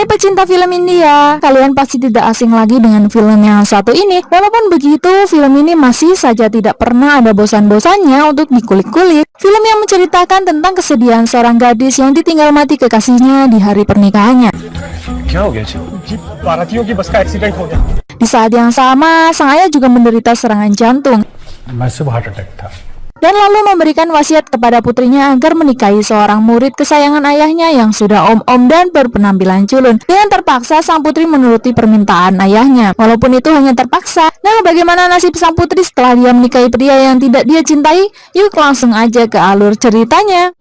Hai pecinta film India, kalian pasti tidak asing lagi dengan film yang satu ini. Walaupun begitu, film ini masih saja tidak pernah ada bosan-bosannya untuk dikulik-kulik. Film yang menceritakan tentang kesedihan seorang gadis yang ditinggal mati kekasihnya di hari pernikahannya. Di saat yang sama, sang ayah juga menderita serangan jantung dan lalu memberikan wasiat kepada putrinya agar menikahi seorang murid kesayangan ayahnya yang sudah om-om dan berpenampilan culun. Dengan terpaksa, sang putri menuruti permintaan ayahnya, walaupun itu hanya terpaksa. Nah, bagaimana nasib sang putri setelah dia menikahi pria yang tidak dia cintai? Yuk langsung aja ke alur ceritanya.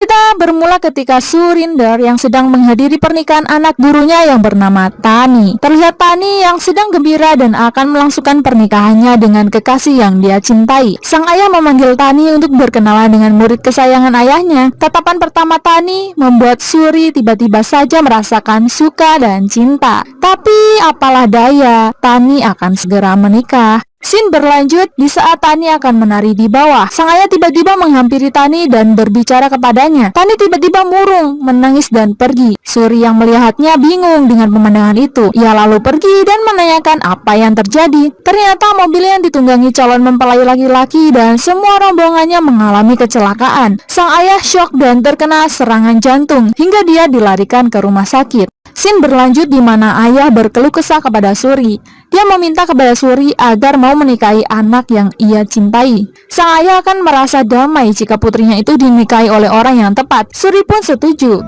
Kita bermula ketika Surinder yang sedang menghadiri pernikahan anak gurunya yang bernama Tani. Terlihat Tani yang sedang gembira dan akan melangsungkan pernikahannya dengan kekasih yang dia cintai. Sang ayah memanggil Tani untuk berkenalan dengan murid kesayangan ayahnya. Tatapan pertama Tani membuat Suri tiba-tiba saja merasakan suka dan cinta. Tapi apalah daya, Tani akan segera menikah. Scene berlanjut di saat Tani akan menari di bawah. Sang ayah tiba-tiba menghampiri Tani dan berbicara kepadanya. Tani tiba-tiba murung, menangis dan pergi. Suri yang melihatnya bingung dengan pemandangan itu. Ia lalu pergi dan menanyakan apa yang terjadi. Ternyata mobil yang ditunggangi calon mempelai laki-laki dan semua rombongannya mengalami kecelakaan. Sang ayah syok dan terkena serangan jantung hingga dia dilarikan ke rumah sakit. Scene berlanjut di mana ayah berkeluh kesah kepada Suri. Dia meminta kepada Suri agar mau menikahi anak yang ia cintai. Sang ayah akan merasa damai jika putrinya itu dinikahi oleh orang yang tepat. Suri pun setuju.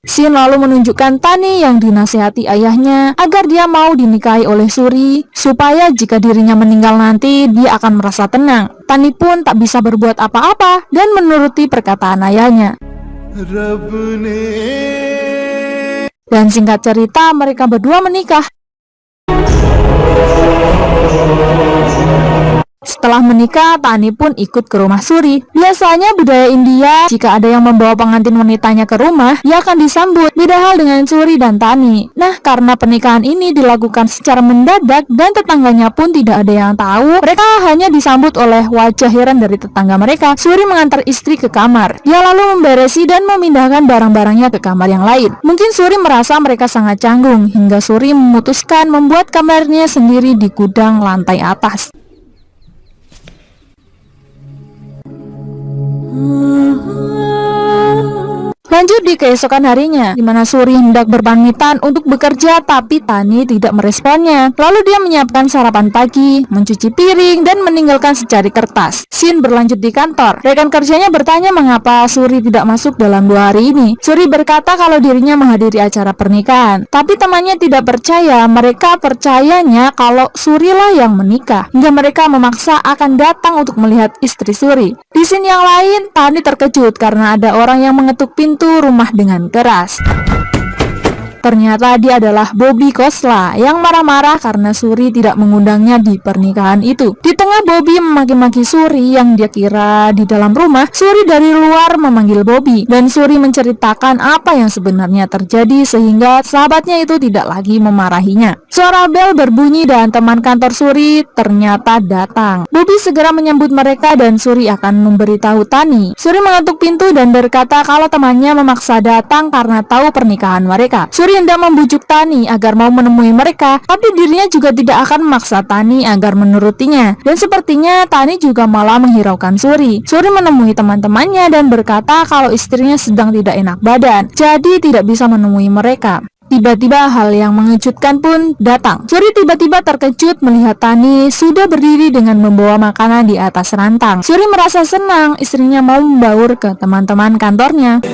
Scene lalu menunjukkan Tani yang dinasihati ayahnya agar dia mau dinikahi oleh Suri, supaya jika dirinya meninggal nanti dia akan merasa tenang. Tani pun tak bisa berbuat apa-apa dan menuruti perkataan ayahnya. Dan singkat cerita, mereka berdua menikah. Setelah menikah, Tani pun ikut ke rumah Suri. Biasanya budaya India, jika ada yang membawa pengantin wanitanya ke rumah, ia akan disambut. Beda hal dengan Suri dan Tani. Nah, karena pernikahan ini dilakukan secara mendadak dan tetangganya pun tidak ada yang tahu, mereka hanya disambut oleh wajah heran dari tetangga mereka. Suri mengantar istri ke kamar. Dia lalu memberesi dan memindahkan barang-barangnya ke kamar yang lain. Mungkin Suri merasa mereka sangat canggung, hingga Suri memutuskan membuat kamarnya sendiri di gudang lantai atas. Lanjut di keesokan harinya, di mana Suri hendak berpamitan untuk bekerja, tapi Tani tidak meresponnya. Lalu dia menyiapkan sarapan pagi, mencuci piring, dan meninggalkan secari kertas. Scene berlanjut di kantor. Rekan kerjanya bertanya mengapa Suri tidak masuk dalam 2 hari ini. Suri berkata kalau dirinya menghadiri acara pernikahan, tapi temannya tidak percaya. Mereka percayanya kalau Suri lah yang menikah, hingga mereka memaksa akan datang untuk melihat istri Suri. Di scene yang lain, Tani terkejut karena ada orang yang mengetuk pintu rumah dengan keras. Ternyata dia adalah Bobby Khosla yang marah-marah karena Suri tidak mengundangnya di pernikahan itu. Di tengah Bobby memaki-maki Suri yang dia kira di dalam rumah, Suri dari luar memanggil Bobby dan Suri menceritakan apa yang sebenarnya terjadi sehingga sahabatnya itu tidak lagi memarahinya. Suara bel berbunyi dan teman kantor Suri ternyata datang. Bobby segera menyambut mereka dan Suri akan memberitahu Tani. Suri mengetuk pintu dan berkata kalau temannya memaksa datang karena tahu pernikahan mereka. Suri hendak membujuk Tani agar mau menemui mereka, tapi dirinya juga tidak akan memaksa Tani agar menurutinya. Dan sepertinya Tani juga malah menghiraukan Suri. Suri menemui teman-temannya dan berkata kalau istrinya sedang tidak enak badan, jadi tidak bisa menemui mereka. Tiba-tiba hal yang mengejutkan pun datang. Suri tiba-tiba terkejut melihat Tani sudah berdiri dengan membawa makanan di atas rantang. Suri merasa senang istrinya mau membaur ke teman-teman kantornya.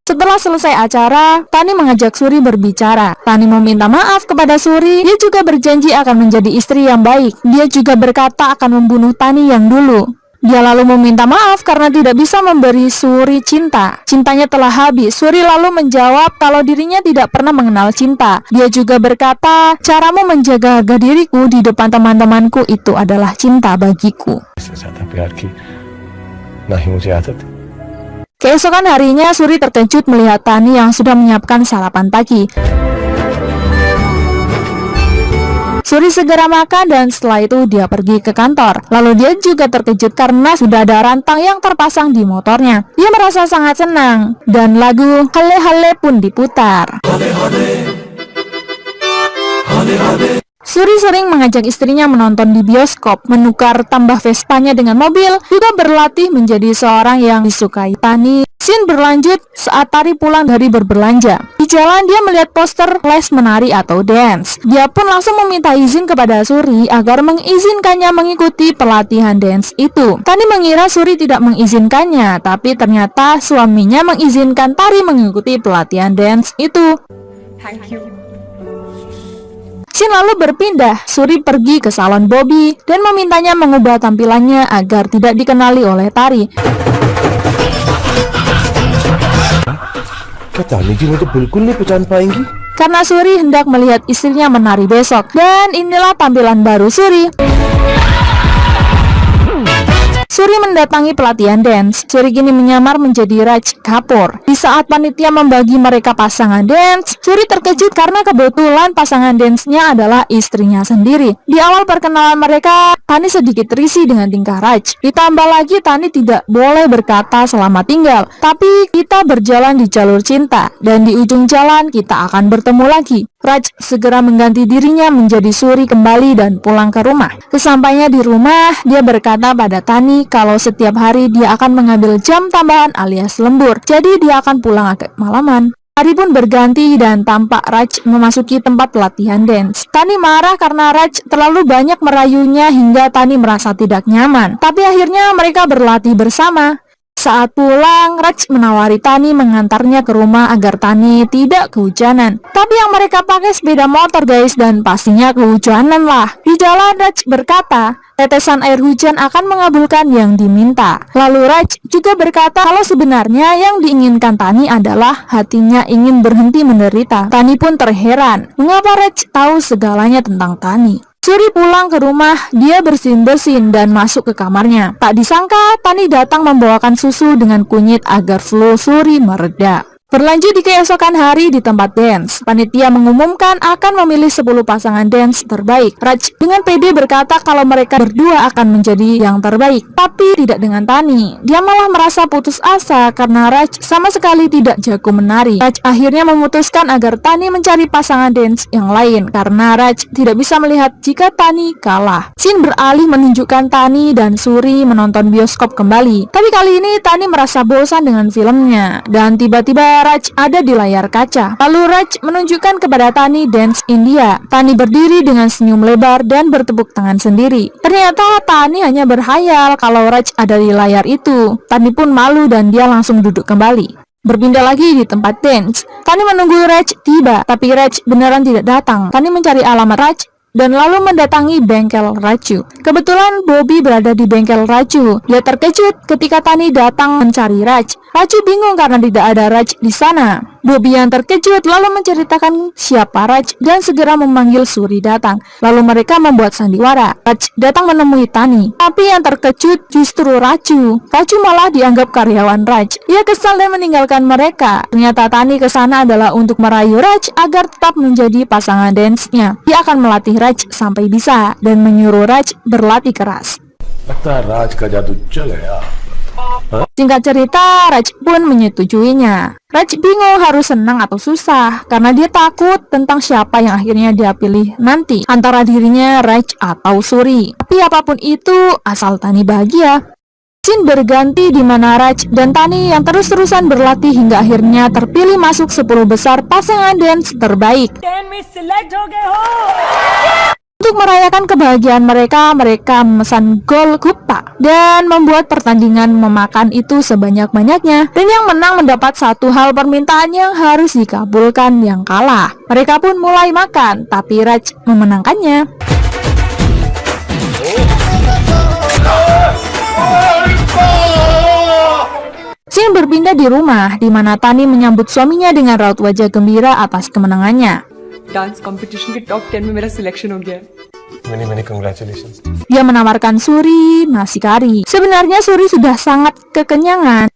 Setelah selesai acara, Tani mengajak Suri berbicara. Tani meminta maaf kepada Suri. Dia juga berjanji akan menjadi istri yang baik. Dia juga berkata akan membunuh Tani yang dulu. Dia lalu meminta maaf karena tidak bisa memberi Suri cinta. Cintanya telah habis. Suri lalu menjawab kalau dirinya tidak pernah mengenal cinta. Dia juga berkata, caramu menjaga harga diriku di depan teman-temanku itu adalah cinta bagiku. Keesokan harinya, Suri terkejut melihat Tani yang sudah menyiapkan sarapan pagi. Suri segera makan dan setelah itu dia pergi ke kantor. Lalu dia juga terkejut karena sudah ada rantang yang terpasang di motornya. Dia merasa sangat senang dan lagu Hale Hale pun diputar. Suri sering mengajak istrinya menonton di bioskop, menukar tambah Vespanya dengan mobil, juga berlatih menjadi seorang yang disukai Tani. Scene berlanjut saat Tari pulang dari berbelanja. Di jalan dia melihat poster les menari atau dance. Dia pun langsung meminta izin kepada Suri agar mengizinkannya mengikuti pelatihan dance itu. Tani mengira Suri tidak mengizinkannya, tapi ternyata suaminya mengizinkan Tari mengikuti pelatihan dance itu. Thank you. Scene lalu berpindah, Suri pergi ke salon Bobby dan memintanya mengubah tampilannya agar tidak dikenali oleh Tari. Katanya जी मुझे बिल्कुल नहीं पहचान पाएंगी। Karena Suri hendak melihat istrinya menari besok. Dan inilah tampilan baru Suri. Suri mendatangi pelatihan dance. Suri kini menyamar menjadi Raj Kapoor. Di saat panitia membagi mereka pasangan dance, Suri terkejut karena kebetulan pasangan dance-nya adalah istrinya sendiri. Di awal perkenalan mereka, Tani sedikit risih dengan tingkah Raj. Ditambah lagi Tani tidak boleh berkata selamat tinggal. Tapi kita berjalan di jalur cinta dan di ujung jalan kita akan bertemu lagi. Raj segera mengganti dirinya menjadi Suri kembali dan pulang ke rumah. Sesampainya di rumah, dia berkata pada Tani kalau setiap hari dia akan mengambil jam tambahan alias lembur. Jadi dia akan pulang agak malaman. Hari pun berganti dan tampak Raj memasuki tempat pelatihan dance. Tani marah karena Raj terlalu banyak merayunya hingga Tani merasa tidak nyaman. Tapi akhirnya mereka berlatih bersama. Saat pulang, Raj menawari Tani mengantarnya ke rumah agar Tani tidak kehujanan. Tapi yang mereka pakai sepeda motor guys, dan pastinya kehujanan lah. Di jalan Raj berkata, tetesan air hujan akan mengabulkan yang diminta. Lalu Raj juga berkata kalau sebenarnya yang diinginkan Tani adalah hatinya ingin berhenti menderita. Tani pun terheran, mengapa Raj tahu segalanya tentang Tani. Suri pulang ke rumah, dia bersin-bersin dan masuk ke kamarnya. Tak disangka, Tani datang membawakan susu dengan kunyit agar flu Suri mereda. Berlanjut di keesokan hari di tempat dance, panitia mengumumkan akan memilih 10 pasangan dance terbaik. Raj dengan pede berkata kalau mereka berdua akan menjadi yang terbaik, tapi tidak dengan Tani. Dia malah merasa putus asa karena Raj sama sekali tidak jago menari. Raj akhirnya memutuskan agar Tani mencari pasangan dance yang lain karena Raj tidak bisa melihat jika Tani kalah. Scene beralih menunjukkan Tani dan Suri menonton bioskop kembali. Tapi kali ini Tani merasa bosan dengan filmnya dan tiba-tiba Raj ada di layar kaca. Lalu Raj menunjukkan kepada Tani dance India. Tani berdiri dengan senyum lebar dan bertepuk tangan sendiri. Ternyata Tani hanya berhayal kalau Raj ada di layar itu. Tani pun malu dan dia langsung duduk kembali. Berpindah lagi di tempat dance. Tani menunggu Raj tiba, tapi Raj beneran tidak datang. Tani mencari alamat Raj dan lalu mendatangi bengkel Raju. Kebetulan Bobby berada di bengkel Raju. Dia terkejut ketika Tani datang mencari Raj. Raju bingung karena tidak ada Raj di sana. Bobby yang terkejut lalu menceritakan siapa Raj dan segera memanggil Suri datang. Lalu mereka membuat sandiwara. Raj datang menemui Tani, tapi yang terkejut justru Raju. Raju malah dianggap karyawan Raj. Ia kesal dan meninggalkan mereka. Ternyata Tani ke sana adalah untuk merayu Raj agar tetap menjadi pasangan dance-nya. Dia akan melatih Raj sampai bisa dan menyuruh Raj berlatih keras. राज का जादू चल गया। Singkat cerita, Raj pun menyetujuinya. Raj bingung harus senang atau susah karena dia takut tentang siapa yang akhirnya dia pilih nanti, antara dirinya Raj atau Suri. Tapi apapun itu, asal Tani bahagia. Scene berganti di mana Raj dan Tani yang terus-terusan berlatih hingga akhirnya terpilih masuk 10 besar pasangan dance terbaik. Untuk merayakan kebahagiaan mereka memesan gol Gupta dan membuat pertandingan memakan itu sebanyak-banyaknya. Dan yang menang mendapat satu hal permintaan yang harus dikabulkan yang kalah. Mereka pun mulai makan, tapi Raj memenangkannya. Scene berpindah di rumah, di mana Tani menyambut suaminya dengan raut wajah gembira atas kemenangannya. Dance competition के टॉप 10 में मेरा सिलेक्शन हो गया है। Many congratulations। Dia menawarkan Suri nasi kari. Sebenarnya Suri sudah sangat kekenyangan,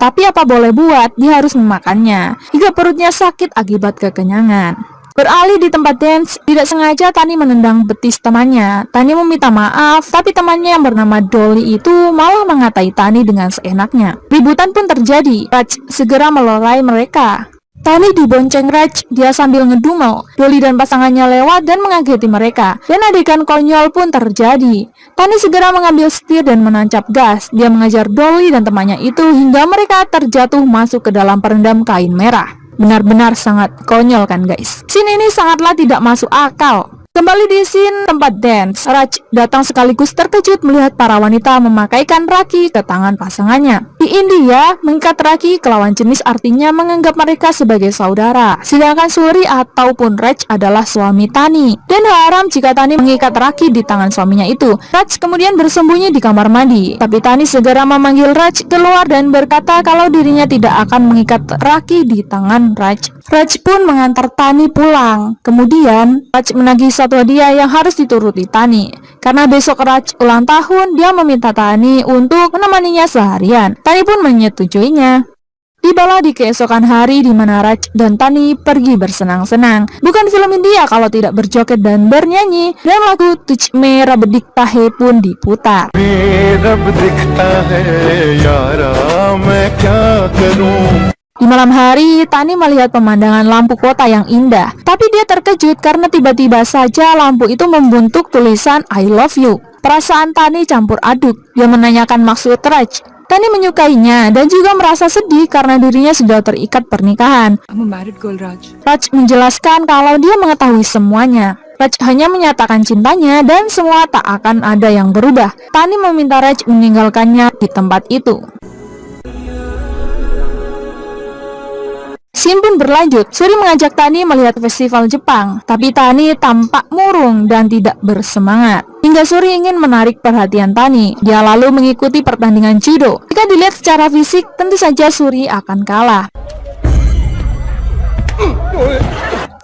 tapi apa boleh buat, dia harus memakannya hingga perutnya sakit akibat kekenyangan. Beralih di tempat dance, tidak sengaja Tani menendang betis temannya. Tani meminta maaf, tapi temannya yang bernama Dolly itu malah mengatai Tani dengan seenaknya. Ributan pun terjadi. Raj segera melerai mereka. Tani dibonceng Raj, dia sambil ngedumel. Dolly dan pasangannya lewat dan mengageti mereka. Dan adegan konyol pun terjadi. Tani segera mengambil setir dan menancap gas. Dia mengajar Dolly dan temannya itu hingga mereka terjatuh masuk ke dalam perendam kain merah. Benar-benar sangat konyol kan guys. Scene ini sangatlah tidak masuk akal. Kembali di scene tempat dance, Raj datang sekaligus terkejut melihat para wanita memakaikan raki ke tangan pasangannya. Di India, mengikat raki ke lawan jenis artinya menganggap mereka sebagai saudara. Sedangkan Suri ataupun Raj adalah suami Tani. Dan haram jika Tani mengikat raki di tangan suaminya itu. Raj kemudian bersembunyi di kamar mandi. Tapi Tani segera memanggil Raj keluar dan berkata kalau dirinya tidak akan mengikat raki di tangan Raj. Raj pun mengantar Tani pulang. Kemudian Raj menagih satu hadiah yang harus dituruti Tani. Karena besok Raj ulang tahun, dia meminta Tani untuk menemaninya seharian. Tani pun menyetujuinya. Tibalah di keesokan hari di mana Raj dan Tani pergi bersenang-senang. Bukan film India kalau tidak berjoget dan bernyanyi. Dan lagu Tuj Mein Rab Dikhta Hai pun diputar. Di malam hari, Tani melihat pemandangan lampu kota yang indah. Tapi dia terkejut karena tiba-tiba saja lampu itu membuntuk tulisan I love you. Perasaan Tani campur aduk. Dia menanyakan maksud Raj. Tani menyukainya dan juga merasa sedih karena dirinya sudah terikat pernikahan. I'm a married girl, Raj. Raj menjelaskan kalau dia mengetahui semuanya. Raj hanya menyatakan cintanya dan semua tak akan ada yang berubah. Tani meminta Raj meninggalkannya di tempat itu. Scene pun berlanjut. Suri mengajak Tani melihat festival Jepang, tapi Tani tampak murung dan tidak bersemangat. Hingga Suri ingin menarik perhatian Tani. Dia lalu mengikuti pertandingan judo. Jika dilihat secara fisik, tentu saja Suri akan kalah.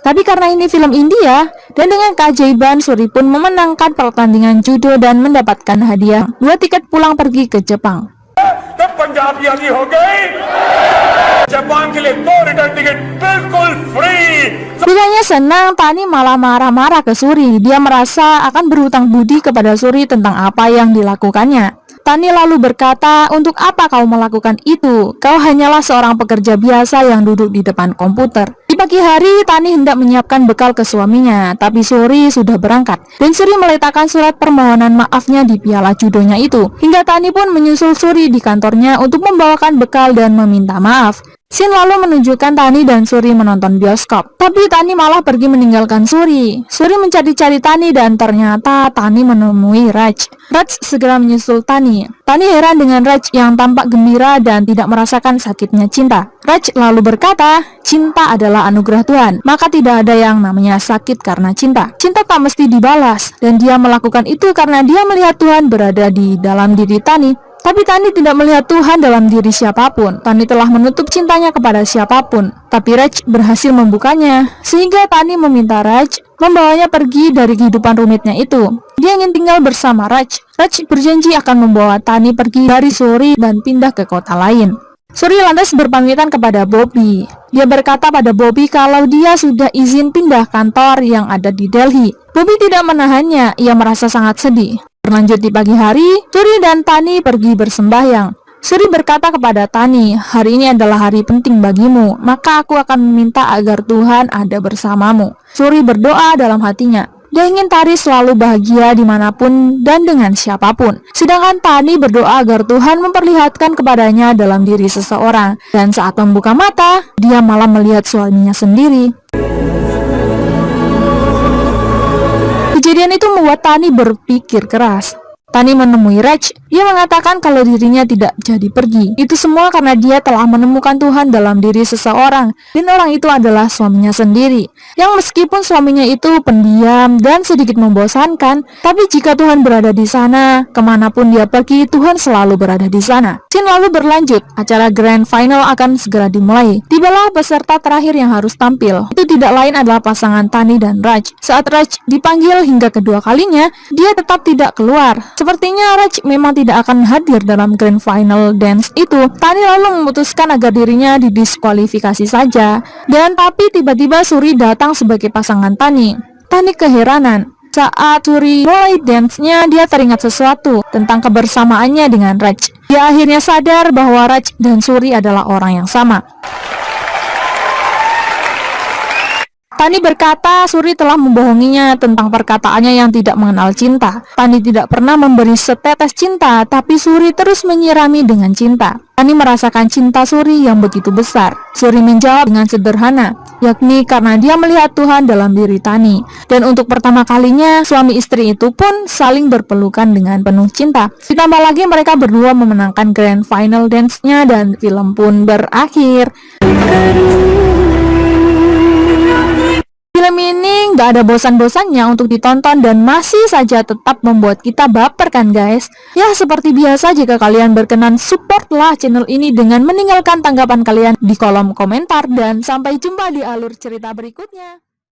Tapi karena ini film India, dan dengan keajaiban Suri pun memenangkan pertandingan judo dan mendapatkan hadiah 2 tiket pulang pergi ke Jepang. Bukannya senang, Tani malah marah-marah ke Suri. Dia merasa akan berhutang budi kepada Suri tentang apa yang dilakukannya. Tani lalu berkata, untuk apa kau melakukan itu? Kau hanyalah seorang pekerja biasa yang duduk di depan komputer. Di pagi hari, Tani hendak menyiapkan bekal ke suaminya, tapi Suri sudah berangkat. Dan Suri meletakkan surat permohonan maafnya di piala judonya itu. Hingga Tani pun menyusul Suri di kantornya untuk membawakan bekal dan meminta maaf. Scene lalu menunjukkan Tani dan Suri menonton bioskop. Tapi Tani malah pergi meninggalkan Suri. Suri mencari-cari Tani dan ternyata Tani menemui Raj. Raj segera menyusul Tani. Tani heran dengan Raj yang tampak gembira dan tidak merasakan sakitnya cinta. Raj lalu berkata, cinta adalah anugerah Tuhan, maka tidak ada yang namanya sakit karena cinta. Cinta tak mesti dibalas, dan dia melakukan itu karena dia melihat Tuhan berada di dalam diri Tani. Tapi Tani tidak melihat Tuhan dalam diri siapapun. Tani telah menutup cintanya kepada siapapun. Tapi Raj berhasil membukanya, sehingga Tani meminta Raj membawanya pergi dari kehidupan rumitnya itu. Dia ingin tinggal bersama Raj. Raj berjanji akan membawa Tani pergi dari Suri dan pindah ke kota lain. Suri lantas berpamitan kepada Bobby. Dia berkata pada Bobby kalau dia sudah izin pindah kantor yang ada di Delhi. Bobby tidak menahannya, ia merasa sangat sedih. Berlanjut di pagi hari, Suri dan Tani pergi bersembahyang. Suri berkata kepada Tani, hari ini adalah hari penting bagimu, maka aku akan meminta agar Tuhan ada bersamamu. Suri berdoa dalam hatinya. Dia ingin Tani selalu bahagia dimanapun dan dengan siapapun. Sedangkan Tani berdoa agar Tuhan memperlihatkan kepadanya dalam diri seseorang. Dan saat membuka mata, dia malah melihat suaminya sendiri. Kejadian itu membuat Tani berpikir keras. Tani menemui Raj. Dia mengatakan kalau dirinya tidak jadi pergi. Itu semua karena dia telah menemukan Tuhan dalam diri seseorang. Dan orang itu adalah suaminya sendiri. Yang meskipun suaminya itu pendiam dan sedikit membosankan, tapi jika Tuhan berada di sana, kemanapun dia pergi, Tuhan selalu berada di sana. Scene lalu berlanjut, acara grand final akan segera dimulai. Tibalah peserta terakhir yang harus tampil. Itu tidak lain adalah pasangan Tani dan Raj. Saat Raj dipanggil hingga kedua kalinya, dia tetap tidak keluar. Sepertinya Raj memang tidak akan hadir dalam grand final dance itu. Tani lalu memutuskan agar dirinya didiskualifikasi saja. Dan tapi tiba-tiba Suri datang sebagai pasangan Tani. Tani keheranan. Saat Suri mulai dance-nya, dia teringat sesuatu tentang kebersamaannya dengan Raj. Dia akhirnya sadar bahwa Raj dan Suri adalah orang yang sama. Tani berkata Suri telah membohonginya tentang perkataannya yang tidak mengenal cinta. Tani tidak pernah memberi setetes cinta, tapi Suri terus menyirami dengan cinta. Tani merasakan cinta Suri yang begitu besar. Suri menjawab dengan sederhana, yakni karena dia melihat Tuhan dalam diri Tani. Dan untuk pertama kalinya, suami istri itu pun saling berpelukan dengan penuh cinta. Ditambah lagi mereka berdua memenangkan grand final dance-nya dan film pun berakhir. Film ini gak ada bosan-bosannya untuk ditonton dan masih saja tetap membuat kita baper kan guys. Ya seperti biasa, jika kalian berkenan, supportlah channel ini dengan meninggalkan tanggapan kalian di kolom komentar. Dan sampai jumpa di alur cerita berikutnya.